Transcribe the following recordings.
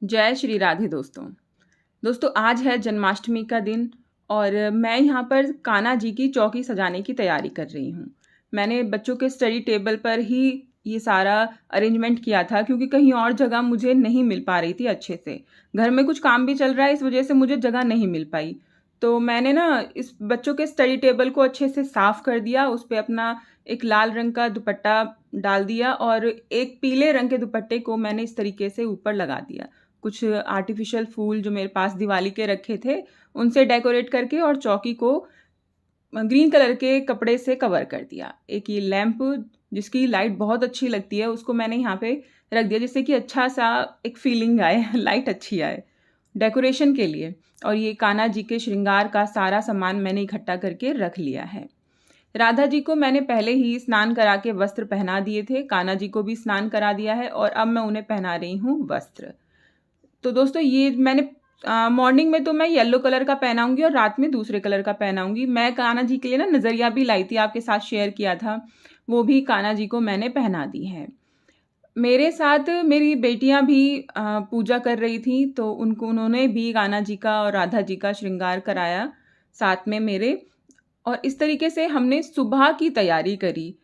जय श्री राधे दोस्तों। आज है जन्माष्टमी का दिन और मैं यहाँ पर कान्हा जी की चौकी सजाने की तैयारी कर रही हूँ। मैंने बच्चों के स्टडी टेबल पर ही ये सारा अरेंजमेंट किया था क्योंकि कहीं और जगह मुझे नहीं मिल पा रही थी अच्छे से। घर में कुछ काम भी चल रहा है, इस वजह से मुझे जगह नहीं मिल पाई। तो मैंने ना इस बच्चों के स्टडी टेबल को अच्छे से साफ़ कर दिया, उस पे अपना एक लाल रंग का दुपट्टा डाल दिया और एक पीले रंग के दुपट्टे को मैंने इस तरीके से ऊपर लगा दिया। कुछ आर्टिफिशियल फूल जो मेरे पास दिवाली के रखे थे, उनसे डेकोरेट करके और चौकी को ग्रीन कलर के कपड़े से कवर कर दिया। एक ये लैंप जिसकी लाइट बहुत अच्छी लगती है, उसको मैंने यहाँ पे रख दिया जिससे कि अच्छा-सा एक फीलिंग आए, लाइट अच्छी आए डेकोरेशन के लिए। और ये कान्हा जी के श्रृंगार का सारा सामान मैंने इकट्ठा करके रख लिया है। राधा जी को मैंने पहले ही स्नान करा के वस्त्र पहना दिए थे, कान्हा जी को भी स्नान करा दिया है और अब मैं उन्हें पहना रही हूँ वस्त्र। तो दोस्तों ये मैंने मॉर्निंग में तो मैं येलो कलर का पहनाऊंगी और रात में दूसरे कलर का पहनाऊंगी। मैं कान्हा जी के लिए ना नज़रिया भी लाई थी, आपके साथ शेयर किया था, वो भी कान्हा जी को मैंने पहना दी है। मेरे साथ मेरी बेटियां भी पूजा कर रही थी, तो उन्होंने भी कान्हा जी का और राधा जी का श्रृंगार कराया साथ में मेरे। और इस तरीके से हमने सुबह की तैयारी करी।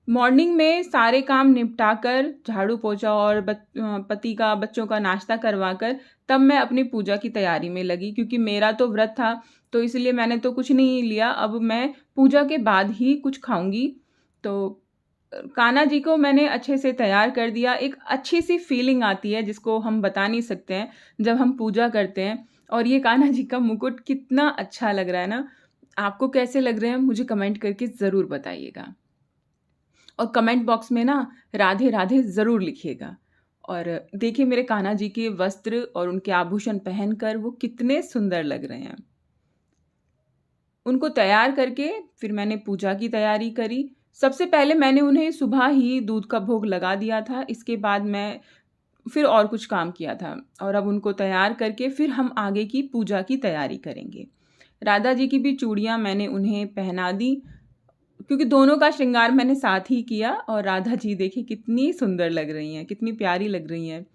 मॉर्निंग में सारे काम निपटा कर झाड़ू पोछा और पति का बच्चों का नाश्ता करवा कर तब मैं अपनी पूजा की तैयारी में लगी क्योंकि मेरा तो व्रत था, तो इसलिए मैंने तो कुछ नहीं लिया। अब मैं पूजा के बाद ही कुछ खाऊंगी। तो कान्हा जी को मैंने अच्छे से तैयार कर दिया। एक अच्छी सी फीलिंग आती है जिसको हम बता नहीं सकते हैं जब हम पूजा करते हैं। और ये कान्हा जी का मुकुट कितना अच्छा लग रहा है ना। आपको कैसे लग रहे हैं मुझे कमेंट करके ज़रूर बताइएगा और कमेंट बॉक्स में ना राधे राधे ज़रूर लिखिएगा। और देखिए मेरे कान्हा जी के वस्त्र और उनके आभूषण पहनकर वो कितने सुंदर लग रहे हैं। उनको तैयार करके फिर मैंने पूजा की तैयारी करी। सबसे पहले मैंने उन्हें सुबह ही दूध का भोग लगा दिया था, इसके बाद मैं फिर और कुछ काम किया था। और अब उनको तैयार करके फिर हम आगे की पूजा की तैयारी करेंगे। राधा जी की भी चूड़ियाँ मैंने उन्हें पहना दी क्योंकि दोनों का श्रृंगार मैंने साथ ही किया। और राधा जी देखिए कितनी सुंदर लग रही हैं, कितनी प्यारी लग रही हैं।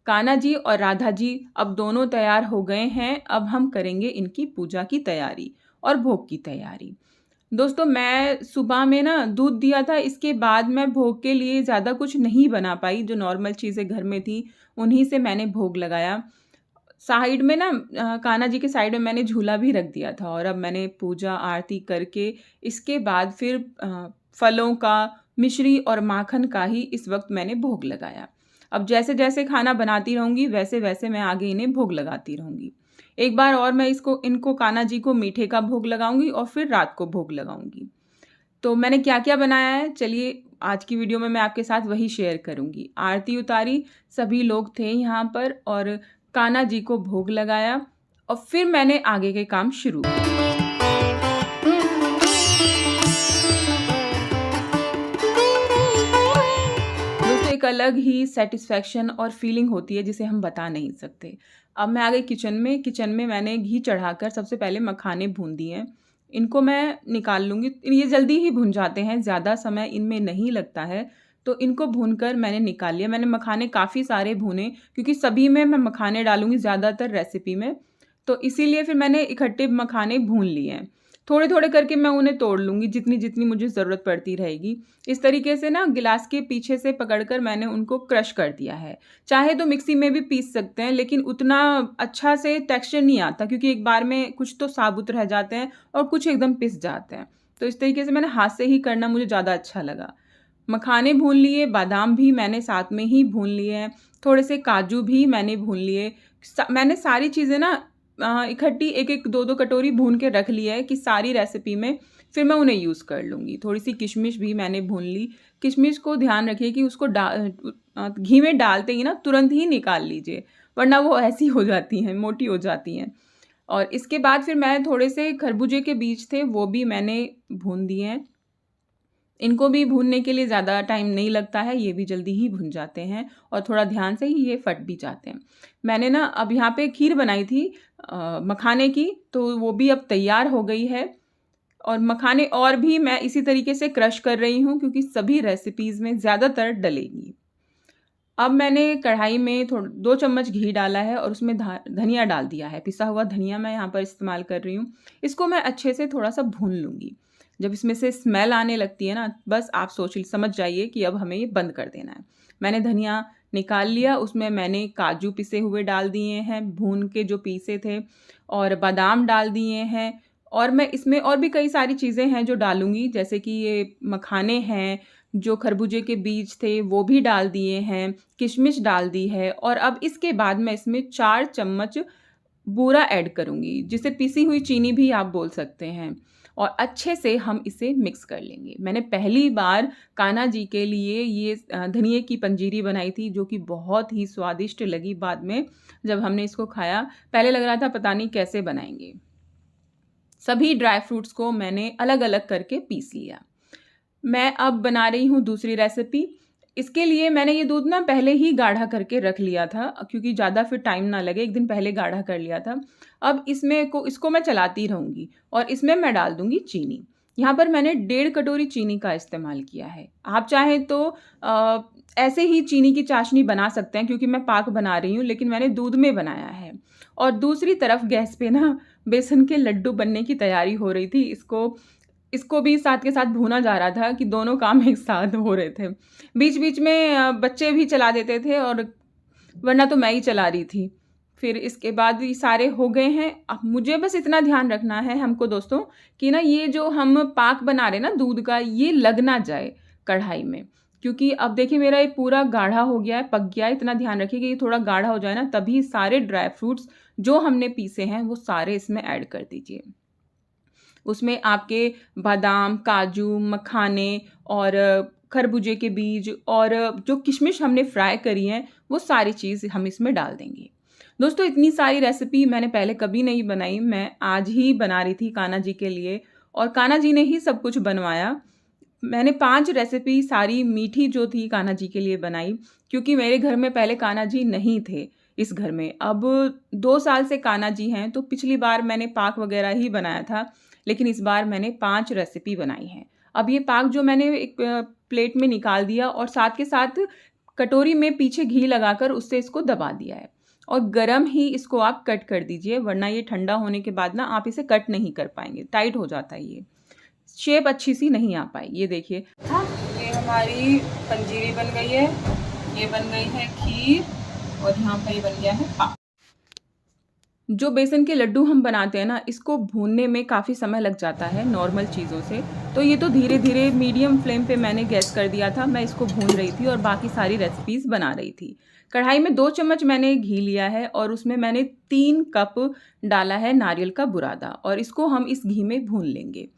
कान्हा जी और राधा जी अब दोनों तैयार हो गए हैं। अब हम करेंगे इनकी पूजा की तैयारी और भोग की तैयारी। दोस्तों मैं सुबह में ना दूध दिया था, इसके बाद मैं भोग के लिए ज़्यादा कुछ नहीं बना पाई। जो नॉर्मल चीज़ें घर में थी उन्हीं से मैंने भोग लगाया। साइड में ना कान्हा जी के साइड में मैंने झूला भी रख दिया था। और अब मैंने पूजा आरती करके इसके बाद फिर फलों का, मिश्री और माखन का ही इस वक्त मैंने भोग लगाया। अब जैसे जैसे खाना बनाती रहूँगी वैसे वैसे मैं आगे इन्हें भोग लगाती रहूँगी। एक बार और मैं इनको कान्हा जी को मीठे का भोग लगाऊंगी और फिर रात को भोग लगाऊंगी। तो मैंने क्या क्या बनाया है चलिए आज की वीडियो में मैं आपके साथ वही शेयर करूंगी। आरती उतारी, सभी लोग थे यहाँ पर और कान्हा जी को भोग लगाया और फिर मैंने आगे के काम शुरू किए। दोस्तों एक अलग ही सेटिस्फैक्शन और फीलिंग होती है जिसे हम बता नहीं सकते। अब मैं आ गई किचन में मैंने घी चढ़ाकर सबसे पहले मखाने भून दिए हैं। इनको मैं निकाल लूँगी, ये जल्दी ही भुन जाते हैं, ज़्यादा समय इनमें नहीं लगता है। तो इनको भूनकर मैंने निकाल लिया। मैंने मखाने काफ़ी सारे भूने क्योंकि सभी में मैं मखाने डालूँगी ज़्यादातर रेसिपी में, तो इसीलिए फिर मैंने इकट्ठे मखाने भून लिए हैं। थोड़े थोड़े करके मैं उन्हें तोड़ लूँगी जितनी जितनी मुझे ज़रूरत पड़ती रहेगी। इस तरीके से ना गिलास के पीछे से पकड़कर मैंने उनको क्रश कर दिया है। चाहे तो मिक्सी में भी पीस सकते हैं लेकिन उतना अच्छा से टेक्सचर नहीं आता क्योंकि एक बार में कुछ तो साबुत रह जाते हैं और कुछ एकदम पिस जाते हैं। तो इस तरीके से मैंने हाथ से ही करना मुझे ज़्यादा अच्छा लगा। मखाने भून लिए, बादाम भी मैंने साथ में ही भून लिए हैं, थोड़े से काजू भी मैंने भून लिए। मैंने सारी चीज़ें ना इकट्ठी एक एक दो दो कटोरी भून के रख लिया है कि सारी रेसिपी में फिर मैं उन्हें यूज़ कर लूँगी। थोड़ी सी किशमिश भी मैंने भून ली। किशमिश को ध्यान रखिए कि उसको घी में डालते ही ना तुरंत ही निकाल लीजिए, वरना वो ऐसी हो जाती हैं, मोटी हो जाती हैं। और इसके बाद फिर मैं थोड़े से खरबूजे के बीज थे वो भी मैंने भून दिए हैं। इनको भी भूनने के लिए ज़्यादा टाइम नहीं लगता है, ये भी जल्दी ही भुन जाते हैं और थोड़ा ध्यान से ही ये फट भी जाते हैं। मैंने ना अब यहाँ पे खीर बनाई थी मखाने की, तो वो भी अब तैयार हो गई है। और मखाने और भी मैं इसी तरीके से क्रश कर रही हूँ क्योंकि सभी रेसिपीज़ में ज़्यादातर डलेंगी। अब मैंने कढ़ाई में 2 चम्मच घी डाला है और उसमें धनिया डाल दिया है। पिसा हुआ धनिया मैं यहाँ पर इस्तेमाल कर रही हूँ। इसको मैं अच्छे से थोड़ा-सा भून लूँगी। जब इसमें से स्मेल आने लगती है ना, बस आप समझ जाइए कि अब हमें ये बंद कर देना है। मैंने धनिया निकाल लिया, उसमें मैंने काजू पिसे हुए डाल दिए हैं, भून के जो पीसे थे, और बादाम डाल दिए हैं, और मैं इसमें और भी कई सारी चीज़ें हैं जो डालूँगी, जैसे कि ये मखाने हैं, जो खरबूजे के बीज थे वो भी डाल दिए हैं, किशमिश डाल दी है, और अब इसके बाद मैं इसमें 4 चम्मच बूरा ऐड करूँगी, जिसे पिसी हुई चीनी भी आप बोल सकते हैं, और अच्छे से हम इसे मिक्स कर लेंगे। मैंने पहली बार कान्हा जी के लिए ये धनिये की पंजीरी बनाई थी, जो कि बहुत ही स्वादिष्ट लगी बाद में जब हमने इसको खाया। पहले लग रहा था पता नहीं कैसे बनाएँगे। सभी ड्राई फ्रूट्स को मैंने अलग-अलग करके पीस लिया। मैं अब बना रही हूँ दूसरी रेसिपी। इसके लिए मैंने ये दूध ना पहले ही गाढ़ा करके रख लिया था, क्योंकि ज़्यादा फिर टाइम ना लगे, 1 दिन पहले गाढ़ा कर लिया था। अब इसको मैं चलाती रहूँगी और इसमें मैं डाल दूँगी चीनी। यहाँ पर मैंने 1.5 कटोरी चीनी का इस्तेमाल किया है। आप चाहें तो ऐसे ही चीनी की चाशनी बना सकते हैं, क्योंकि मैं पाक बना रही हूँ, लेकिन मैंने दूध में बनाया है। और दूसरी तरफ गैस पे ना बेसन के लड्डू बनने की तैयारी हो रही थी। इसको भी साथ के साथ भूना जा रहा था कि दोनों काम एक साथ हो रहे थे। बीच-बीच में बच्चे भी चला देते थे, और वरना तो मैं ही चला रही थी। फिर इसके बाद ये सारे हो गए हैं। अब मुझे बस इतना ध्यान रखना है हमको दोस्तों, कि ना ये जो हम पाक बना रहे हैं ना दूध का, ये लग ना जाए कढ़ाई में। क्योंकि अब देखिए मेरा ये पूरा गाढ़ा हो गया है, पक गया है। इतना ध्यान रखिए कि ये थोड़ा गाढ़ा हो जाए ना, तभी सारे ड्राई फ्रूट्स जो हमने पीसे हैं वो सारे इसमें ऐड कर दीजिए। उसमें आपके बादाम, काजू, मखाने और खरबूजे के बीज और जो किशमिश हमने फ्राई करी हैं, वो सारी चीज़ हम इसमें डाल देंगे। दोस्तों, इतनी सारी रेसिपी मैंने पहले कभी नहीं बनाई। मैं आज ही बना रही थी कान्हा जी के लिए, और कान्हा जी ने ही सब कुछ बनवाया। मैंने 5 रेसिपी सारी मीठी जो थी कान्हा जी के लिए बनाई, क्योंकि मेरे घर में पहले कान्हा जी नहीं थे इस घर में। अब 2 साल से कान्हा जी हैं, तो पिछली बार मैंने पाक वगैरह ही बनाया था, लेकिन इस बार मैंने 5 रेसिपी बनाई हैं। अब ये पाक जो मैंने एक प्लेट में निकाल दिया, और साथ के साथ कटोरी में पीछे घी लगाकर उससे इसको दबा दिया है, और गरम ही इसको आप कट कर दीजिए, वरना ये ठंडा होने के बाद ना आप इसे कट नहीं कर पाएंगे, टाइट हो जाता है, ये शेप अच्छी सी नहीं आ पाई। ये देखिए, ये हमारी पंजीरी बन गई है, ये बन गई है खीर, और यहाँ पर ये बन गया है पाक। जो बेसन के लड्डू हम बनाते हैं ना, इसको भूनने में काफ़ी समय लग जाता है नॉर्मल चीज़ों से, तो ये तो धीरे धीरे मीडियम फ्लेम पे मैंने गैस कर दिया था। मैं इसको भून रही थी और बाकी सारी रेसिपीज़ बना रही थी। कढ़ाई में 2 चम्मच मैंने घी लिया है, और उसमें मैंने 3 कप डाला है नारियल का बुरादा, और इसको हम इस घी में भून लेंगे।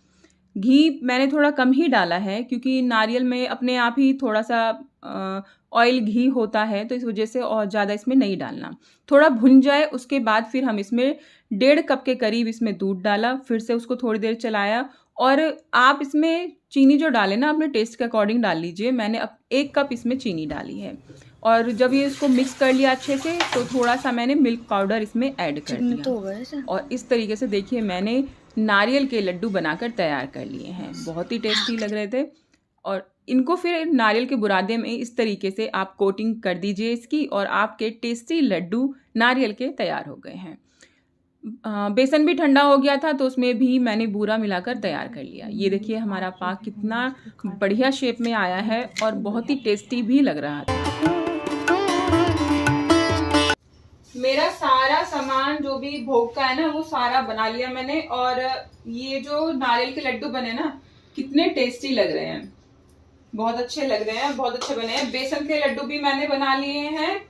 घी मैंने थोड़ा कम ही डाला है, क्योंकि नारियल में अपने आप ही थोड़ा-सा ऑयल घी होता है, तो इस वजह से और ज़्यादा इसमें नहीं डालना। थोड़ा भुन जाए, उसके बाद फिर हम इसमें 1.5 कप के करीब इसमें दूध डाला, फिर से उसको थोड़ी देर चलाया, और आप इसमें चीनी जो डालें ना, अपने टेस्ट के अकॉर्डिंग डाल लीजिए। मैंने अब 1 कप इसमें चीनी डाली है, और जब ये इसको मिक्स कर लिया अच्छे से, तो थोड़ा-सा मैंने मिल्क पाउडर इसमें ऐड कर दिया, और इस तरीके से देखिए मैंने नारियल के लड्डू बनाकर तैयार कर लिए हैं। बहुत ही टेस्टी लग रहे थे, और इनको फिर नारियल के बुरादे में इस तरीके से आप कोटिंग कर दीजिए इसकी, और आपके टेस्टी लड्डू नारियल के तैयार हो गए हैं। बेसन भी ठंडा हो गया था, तो उसमें भी मैंने बूरा मिलाकर तैयार कर लिया। ये देखिए हमारा पाक कितना बढ़िया शेप में आया है, और बहुत ही टेस्टी भी लग रहा था। मेरा सारा सामान जो भी भोग का है ना, वो सारा बना लिया मैंने, और ये जो नारियल के लड्डू बने ना, कितने टेस्टी लग रहे हैं, बहुत अच्छे लग रहे हैं, बहुत अच्छे बने हैं। बेसन के लड्डू भी मैंने बना लिए हैं,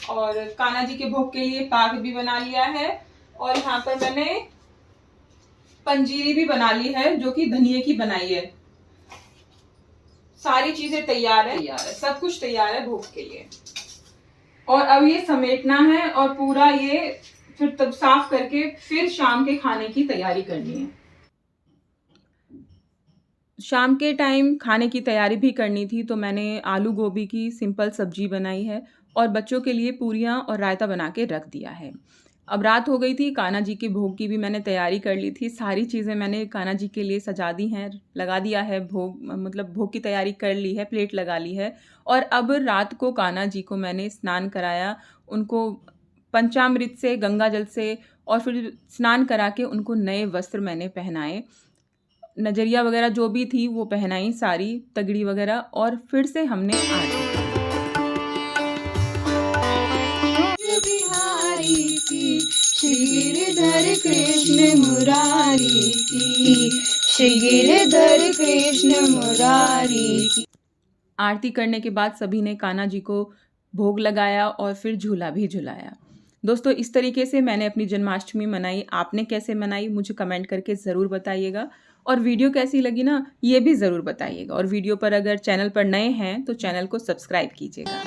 और कान्हा जी के भोग के लिए पाक भी बना लिया है, और यहाँ पर मैंने पंजीरी भी बना ली है, जो कि धनिये की बनाई है। सारी चीजें तैयार है, सब कुछ तैयार है भोग के लिए। और अब ये समेटना है, और पूरा ये फिर तब साफ करके फिर शाम के खाने की तैयारी करनी है। शाम के टाइम खाने की तैयारी भी करनी थी, तो मैंने आलू गोभी की सिंपल सब्जी बनाई है, और बच्चों के लिए पूरियाँ और रायता बना के रख दिया है। अब रात हो गई थी, कान्हा जी के भोग की भी मैंने तैयारी कर ली थी। सारी चीज़ें मैंने कान्हा जी के लिए सजा दी हैं, लगा दिया है भोग, मतलब भोग की तैयारी कर ली है, प्लेट लगा ली है। और अब रात को कान्हा जी को मैंने स्नान कराया, उनको पंचामृत से, गंगा जल से, और फिर स्नान करा के उनको नए वस्त्र मैंने पहनाए। नजरिया वगैरह जो भी थी वो पहनाई सारी, तगड़ी वगैरह, और फिर से हमने आरती की। बिहारी की श्री गिरधर कृष्ण मुरारी की, श्री गिरधर कृष्ण मुरारी की। आरती करने के बाद सभी ने कान्हा जी को भोग लगाया और फिर झूला भी झुलाया। दोस्तों, इस तरीके से मैंने अपनी जन्माष्टमी मनाई। आपने कैसे मनाई मुझे कमेंट करके ज़रूर बताइएगा, और वीडियो कैसी लगी ना ये भी ज़रूर बताइएगा। और वीडियो पर अगर चैनल पर नए हैं तो चैनल को सब्सक्राइब कीजिएगा।